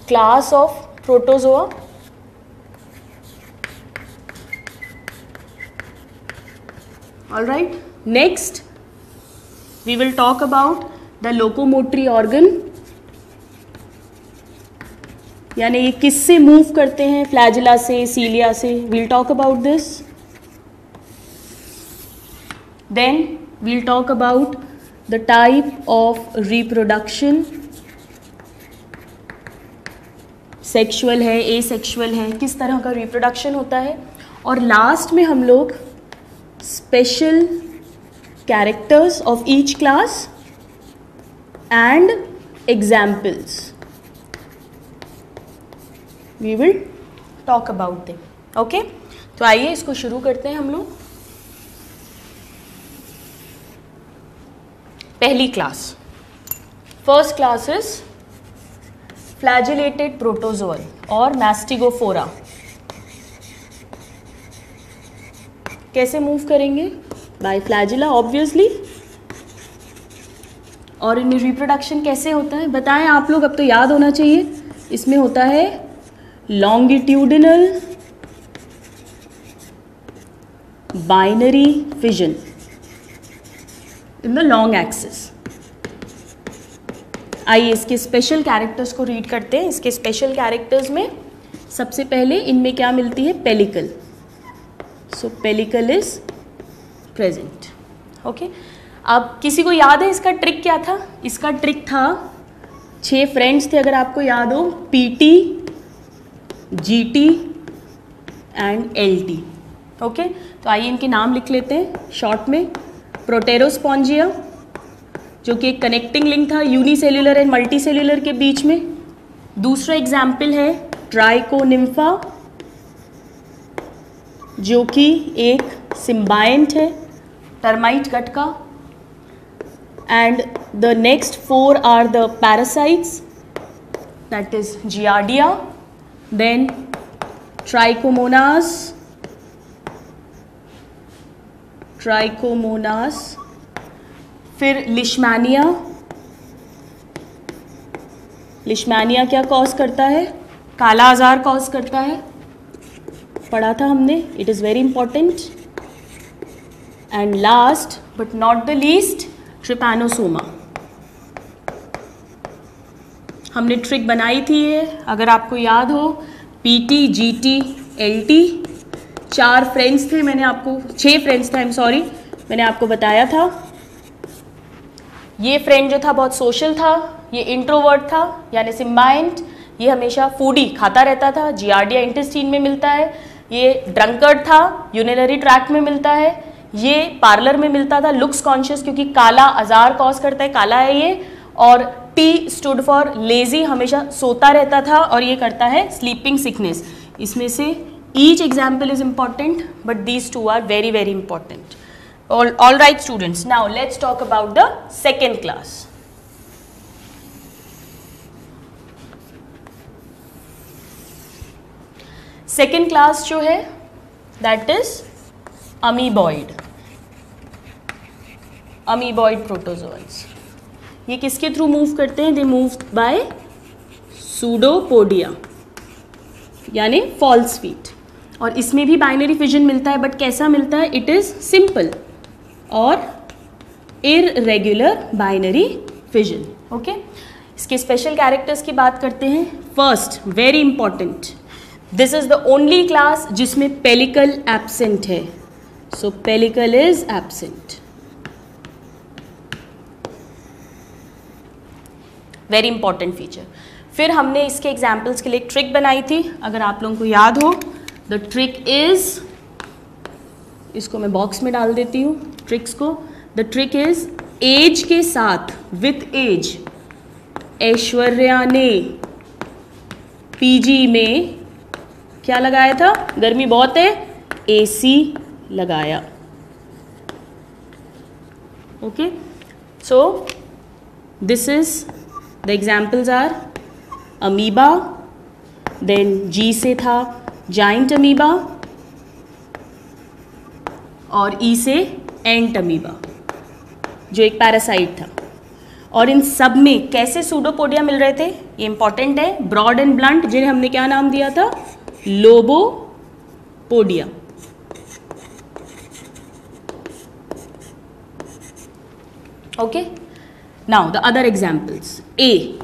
class of protozoa, all right. Next, we will talk about the locomotory organ, यानी ये किससे मूव करते हैं, फ्लैजिला से, सीलिया से, we'll talk about this. Then we'll talk about the type of reproduction, sexual है, एसेक्सुअल है, किस तरह का रिप्रोडक्शन होता है। और लास्ट में हम लोग special characters of each class and examples we will talk about them. okay, तो आइए इसको शुरू करते हैं हम लोग। पहली class, first class is flagellated protozoal और मैस्टिगोफोरा। कैसे मूव करेंगे, बाय फ्लैजिला ऑब्वियसली। और इनमें रिप्रोडक्शन कैसे होता है बताएं आप लोग, अब तो याद होना चाहिए। इसमें होता है longitudinal binary fission in the long axis। आइए इसके स्पेशल कैरेक्टर्स को रीड करते हैं। इसके स्पेशल कैरेक्टर्स में सबसे पहले इनमें क्या मिलती है, pellicle. So pellicle is present. Okay, अब किसी को याद है इसका ट्रिक क्या था, इसका ट्रिक था 6 फ्रेंड्स थे अगर आपको याद हो, PT, GT and LT। Okay, तो आइए इनके नाम लिख लेते हैं शॉर्ट में। प्रोटेरोस्पॉन्जिया जो कि एक कनेक्टिंग लिंक था यूनिसेल्यूलर एंड मल्टीसेल्यूलर के बीच में। दूसरा एग्जाम्पल है ट्राइकोनिम्फा जो कि एक सिम्बायंट है टर्माइट गट का। And the next 4 are the parasites, that is Giardia, then Trichomonas, फिर लिशमैनिया। लिशमैनिया क्या कॉज करता है? काला आजार कॉज करता है, पढ़ा था हमने, it is very important. And last but not the least, Trypanosoma. हमने ट्रिक बनाई थी ये, अगर आपको याद हो, PT, GT, LT। 4 फ्रेंड्स थे, मैंने आपको 6 फ्रेंड्स थे, आई एम सॉरी, मैंने आपको बताया था। ये फ्रेंड जो था बहुत सोशल था, ये इंट्रोवर्ट था यानी सिम्बायंट, ये हमेशा फूडी खाता रहता था, जियार्डिया इंटेस्टाइन में मिलता है। ये ड्रंकर्ड था, यूरिनरी ट्रैक्ट में मिलता है। ये पार्लर में मिलता था, लुक्स कॉन्शियस क्योंकि काला आजार कॉज करता है, काला है ये। और T स्टूड फॉर लेजी, हमेशा सोता रहता था, और ये करता है स्लीपिंग सिकनेस। इसमें से each example is important, but these 2 are very very important. All right students, now let's talk about the second class. Second class जो है that is amoeboid protozoans. ये किसके थ्रू मूव करते हैं? दे मूव बाय सूडोपोडिया यानी false feet. और इसमें भी बाइनरी फिजन मिलता है, बट कैसा मिलता है? इट इज सिंपल और इररेगुलर बाइनरी फिजन। ओके, इसके स्पेशल कैरेक्टर्स की बात करते हैं। First, very important, this is the only class जिसमें पेलिकल एब्सेंट है। So pellicle is absent, very important feature. फिर हमने इसके एग्जाम्पल्स के लिए एक ट्रिक बनाई थी, अगर आप लोगों को याद हो। द ट्रिक इज, इसको मैं बॉक्स में डाल देती हूँ ट्रिक्स को। द ट्रिक इज, एज के साथ, विथ एज, ऐश्वर्या ने PG में क्या लगाया था? गर्मी बहुत है, AC लगाया। Okay, so this is the examples are amoeba, then G से था जाइंट अमीबा, और E से एंट अमीबा जो एक पैरासाइट था। और इन सब में कैसे सूडोपोडिया मिल रहे थे, ये इंपॉर्टेंट है। ब्रॉड एंड ब्लंट, जिन्हें हमने क्या नाम दिया था? Lobopodia. Okay, now the other examples. A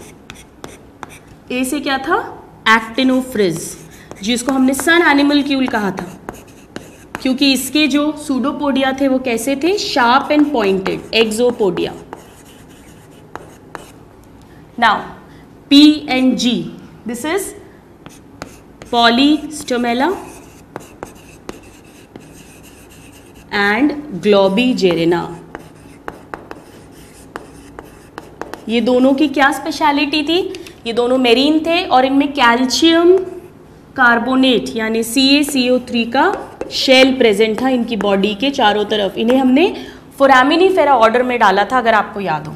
से क्या था? एक्टिनोफ्रिज, जिसको हमने सन एनिमल क्यूल कहा था, क्योंकि इसके जो सूडोपोडिया थे वो कैसे थे? Sharp and pointed, axopodia. Now P and G, this is Polystomela and Globigerina। ये दोनों की क्या स्पेशलिटी थी? ये दोनों मेरीन थे और इनमें कैल्शियम कार्बोनेट यानी CaCO3 का शेल प्रेजेंट था इनकी बॉडी के चारों तरफ। इन्हें हमने फोरामिनीफेरा ऑर्डर में डाला था, अगर आपको याद हो।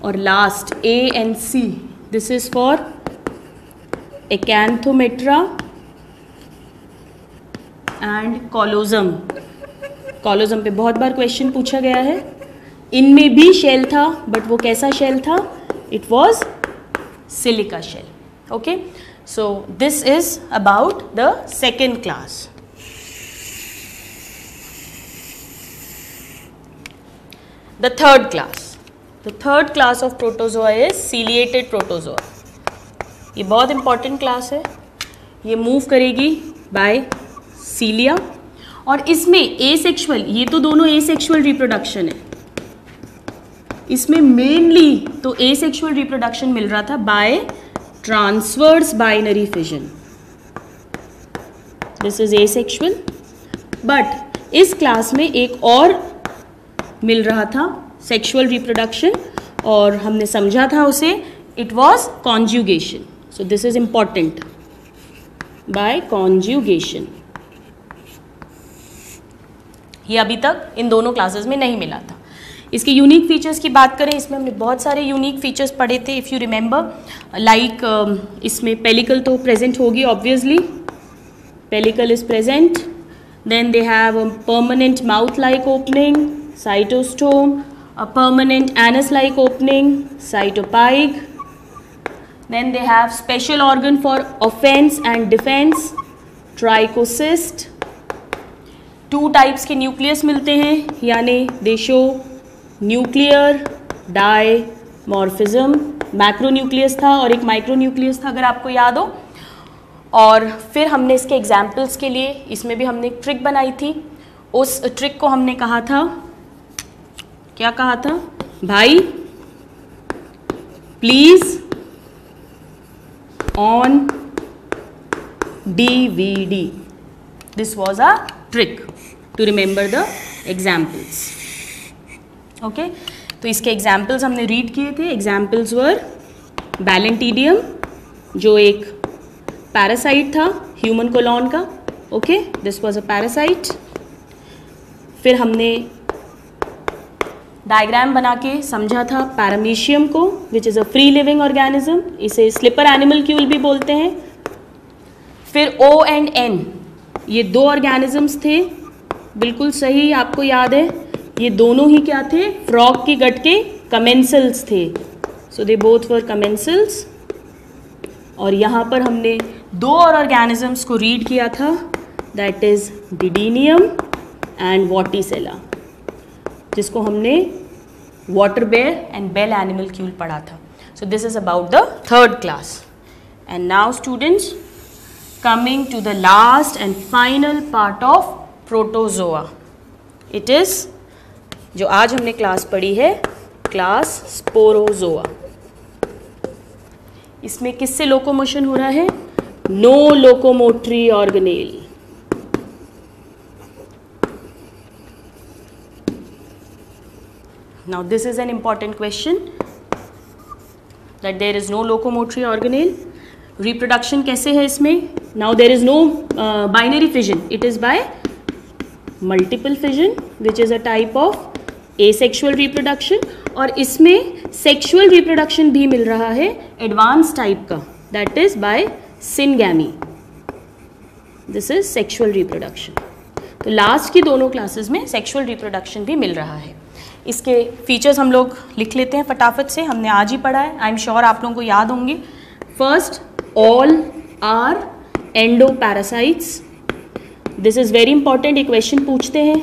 और last A and C, this is for Acanthometra and Collozoum. Collozoum पे बहुत बार क्वेश्चन पूछा गया है। इनमें भी शेल था, बट वो कैसा शेल था? It was silica shell. Okay, so this is about the second class. The third class of protozoa is ciliated protozoa. ये बहुत इंपॉर्टेंट क्लास है, ये मूव करेगी बाय सीलिया। और इसमें एसेक्सुअल, ये तो दोनों एसेक्सुअल रिप्रोडक्शन है, इसमें मेनली तो एसेक्सुअल रिप्रोडक्शन मिल रहा था by transverse binary fission, this is asexual. But इस क्लास में एक और मिल रहा था सेक्सुअल रिप्रोडक्शन, और हमने समझा था उसे, it was conjugation. So this is important, by conjugation. ये अभी तक इन दोनों क्लासेस में नहीं मिला था। इसके यूनिक फीचर्स की बात करें, इसमें हमने बहुत सारे यूनिक फीचर्स पढ़े थे, इफ़ यू रिमेंबर, लाइक इसमें पेलिकल तो प्रेजेंट होगी obviously, pellicle is present, then they have a permanent mouth like opening, cytostome, a permanent anus like opening, cytopyge, then they have special organ for offense and defense, trichocyst। 2 types के nucleus मिलते हैं, यानी दे show nuclear dimorphism, macro nucleus था और एक micro nucleus था, अगर आपको याद हो। और फिर हमने इसके एग्जाम्पल्स के लिए इसमें भी हमने एक ट्रिक बनाई थी, उस ट्रिक को हमने कहा था, क्या कहा था भाई, please on DVD. This was a trick to remember the examples. Okay, तो इसके examples हमने read किए थे। Examples were Balantidium, जो एक parasite था human colon का, okay, this was a parasite। फिर हमने डायग्राम बना के समझा था पैरामीशियम को, which is a free living organism, इसे स्लिपर एनिमल्क्यूल भी बोलते हैं। फिर O एंड N, ये 2 ऑर्गेनिजम्स थे, बिल्कुल सही, आपको याद है, ये दोनों ही क्या थे, फ्रॉग की गट के कमेंसल्स थे, सो दे बोथ वर कमेंसल्स। और यहाँ पर हमने 2 और ऑर्गेनिजम्स को रीड किया था, that is Didinium and Vorticella, जिसको हमने water bear and bell animalcule पढ़ा था। So this is about the 3rd class. And now students, coming to the last and final part of protozoa, it is जो आज हमने class पढ़ी है, class Sporozoa. इसमें किससे लोकोमोशन हो रहा है, no locomotory organelle. Now this is an important question, that there is no locomotory organelle. Reproduction कैसे है इसमें? Now there is no binary fission, it is by multiple fission, which is a type of asexual reproduction। और इसमें sexual reproduction भी मिल रहा है advanced type का, that is by syngamy। This is sexual reproduction। तो लास्ट की दोनों classes में sexual reproduction भी मिल रहा है। इसके फीचर्स हम लोग लिख लेते हैं फटाफट से, हमने आज ही पढ़ा है, आई एम श्योर आप लोगों को याद होंगे। First, all are endoparasites, this is very important. एक क्वेश्चन पूछते हैं,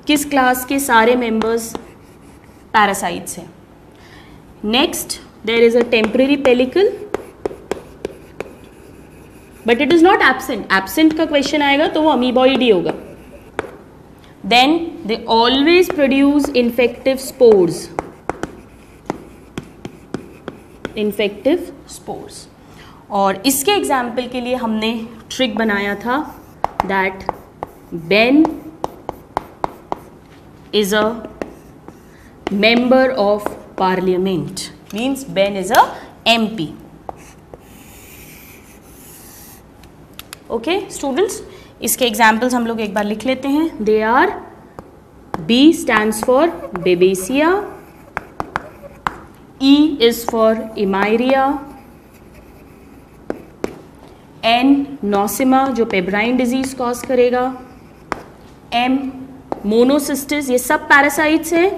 किस क्लास के सारे मेंबर्स पैरासाइट्स हैं। Next, there is a temporary pellicle, but it is not absent, absent का क्वेश्चन आएगा तो वो अमीबॉइड ही होगा। Then they always produce infective spores, infective spores। और इसके एग्जाम्पल के लिए हमने ट्रिक बनाया था, that Ben is a member of parliament, means Ben is a MP। Okay students, इसके एग्जाम्पल्स हम लोग एक बार लिख लेते हैं। They are, B stands for Babesia, E is for Emeria, N Nosema जो पेब्राइन डिजीज कॉज करेगा, M मोनोसिस्टिस, ये सब पैरासाइट्स हैं,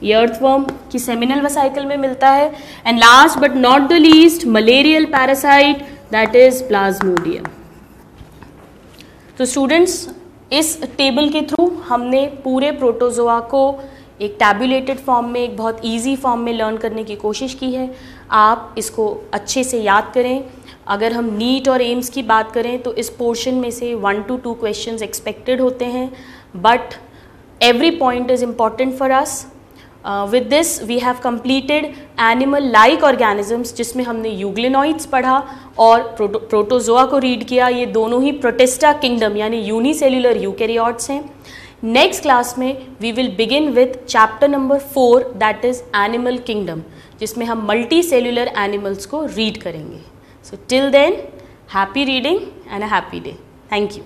ये अर्थवर्म की सेमिनल वेसाइकल में मिलता है। And last but not the least, malarial parasite, that is Plasmodium. तो स्टूडेंट्स, इस टेबल के थ्रू हमने पूरे प्रोटोजोआ को एक टैबुलेटेड फॉर्म में, एक बहुत इजी फॉर्म में लर्न करने की कोशिश की है। आप इसको अच्छे से याद करें। अगर हम नीट और एम्स की बात करें तो इस पोर्शन में से 1 to 2 क्वेश्चंस एक्सपेक्टेड होते हैं, but every point is important for us. With this we have completed animal like organisms, जिसमें हमने यूग्लिनॉइड्स पढ़ा और प्रोटोजोआ को रीड किया। ये दोनों ही प्रोटिस्टा किंगडम यानी यूनिसेल्युलर यूकैरियोट्स हैं। नेक्स्ट क्लास में we will begin with chapter number 4 that is animal kingdom, जिसमें हम मल्टी सेल्युलर एनिमल्स को रीड करेंगे। So till then, happy reading and a happy day. Thank you.